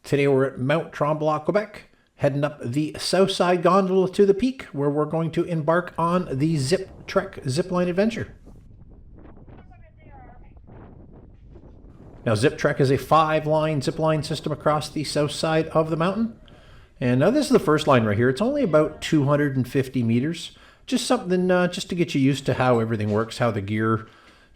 Today we're at Mount Tremblant, Quebec, heading up the south side gondola to the peak where we're going to embark on the Ziptrek zipline adventure. Now Ziptrek is a 5-line zipline system across the south side of the mountain. And now this is the first line right here. It's only about 250 meters. Just something just to get you used to how everything works, how the gear,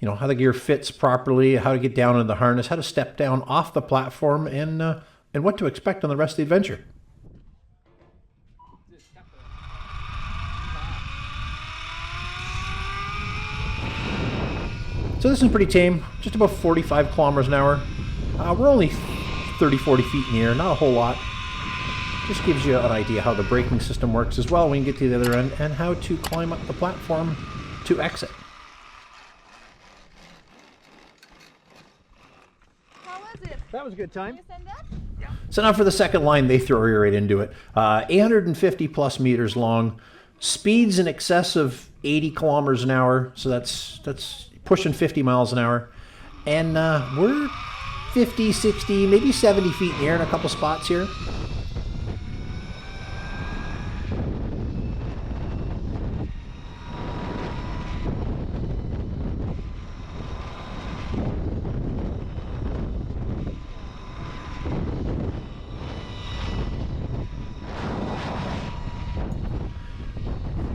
how the gear fits properly, how to get down in the harness, how to step down off the platform, and what to expect on the rest of the adventure. So this is pretty tame, just about 45 kilometers an hour. We're only 30-40 feet in the air, not a whole lot. Just gives you an idea how the braking system works as well when you get to the other end, and how to climb up the platform to exit. How was it? That was a good time. Can you send that? So now for the second line, they throw you right into it. 850 plus meters long, speeds in excess of 80 kilometers an hour, so that's pushing 50 miles an hour. And we're 50, 60, maybe 70 feet in the air in a couple spots here.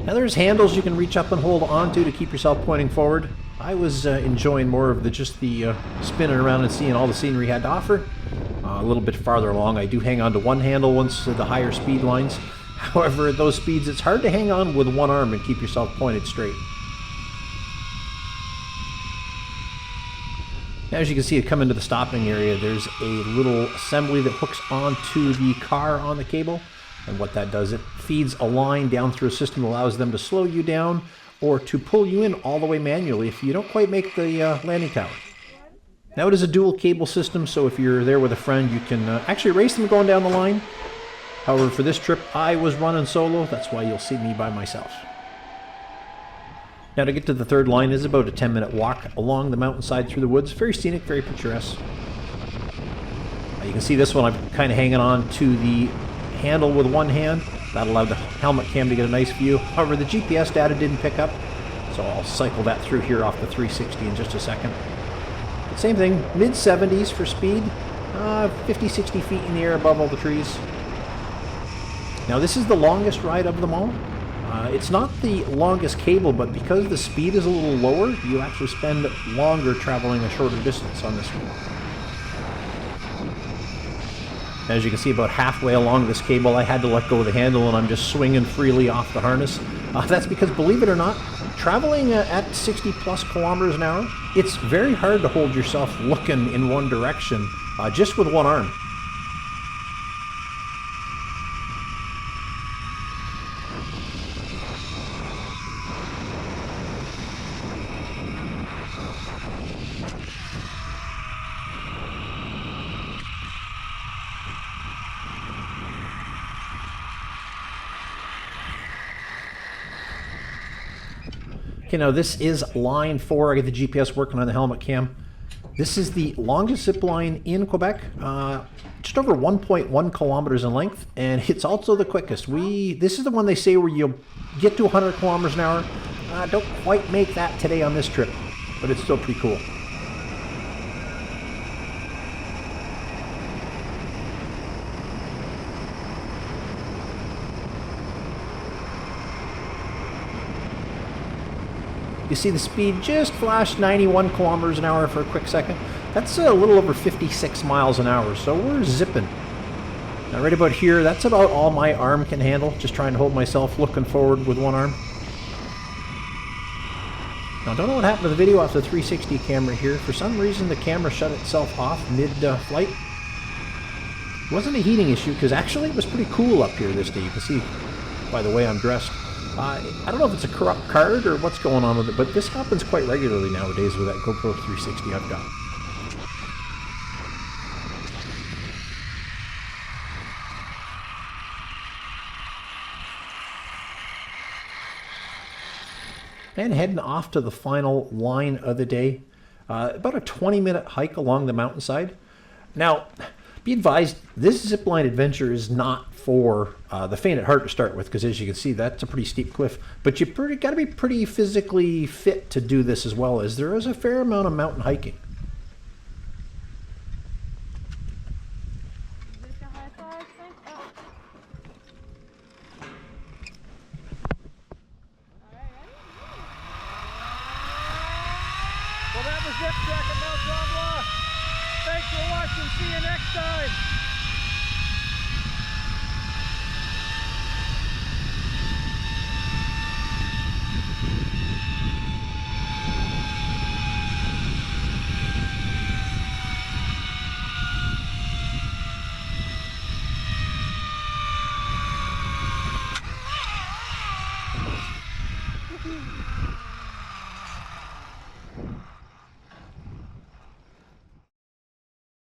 Now there's handles you can reach up and hold onto to keep yourself pointing forward. I was enjoying more of just the spinning around and seeing all the scenery had to offer. A little bit farther along, I do hang on to one handle once the higher speed lines. However, at those speeds, it's hard to hang on with one arm and keep yourself pointed straight. Now, as you can see, come into the stopping area, there's a little assembly that hooks onto the car on the cable. And what that does, it feeds a line down through a system that allows them to slow you down or to pull you in all the way manually if you don't quite make the landing tower. Now it is a dual cable system, so if you're there with a friend, you can actually race them going down the line. However, for this trip, I was running solo. That's why you'll see me by myself. Now to get to the third line is about a 10-minute walk along the mountainside through the woods. Very scenic, very picturesque. You can see this one, I'm kind of hanging on to the handle with one hand. That allowed the helmet cam to get a nice view. However, the GPS data didn't pick up, so I'll cycle that through here off the 360 in just a second. But same thing, mid-70s for speed, 50-60 feet in the air above all the trees. Now this is the longest ride of them all. It's not the longest cable, but because the speed is a little lower, you actually spend longer traveling a shorter distance on this one. As you can see, about halfway along this cable, I had to let go of the handle and I'm just swinging freely off the harness. That's because, believe it or not, traveling at 60 plus kilometers an hour, it's very hard to hold yourself looking in one direction just with one arm. Okay, now this is line 4. I get the GPS working on the helmet cam. This is the longest zip line in Quebec, just over 1.1 kilometers in length, and it's also the quickest. This is the one they say where you'll get to 100 kilometers an hour. Don't quite make that today on this trip, but it's still pretty cool. You see the speed just flashed 91 kilometers an hour for a quick second. That's a little over 56 miles an hour, so we're zipping. Now right about here, that's about all my arm can handle, just trying to hold myself looking forward with one arm. Now I don't know what happened to the video off the 360 camera here. For some reason the camera shut itself off mid-flight. It wasn't a heating issue, because actually it was pretty cool up here this day. You can see by the way I'm dressed. I don't know if it's a corrupt card or what's going on with it, but this happens quite regularly nowadays with that GoPro 360 I've got. And heading off to the final line of the day. About a 20-minute hike along the mountainside. Now, Be advised, this zipline adventure is not for the faint at heart to start with, because as you can see, that's a pretty steep cliff. But you got to be pretty physically fit to do this, as well as there is a fair amount of mountain hiking. Well, that was Ziptrek at Mount Tremblant. Thanks for watching. See you next time.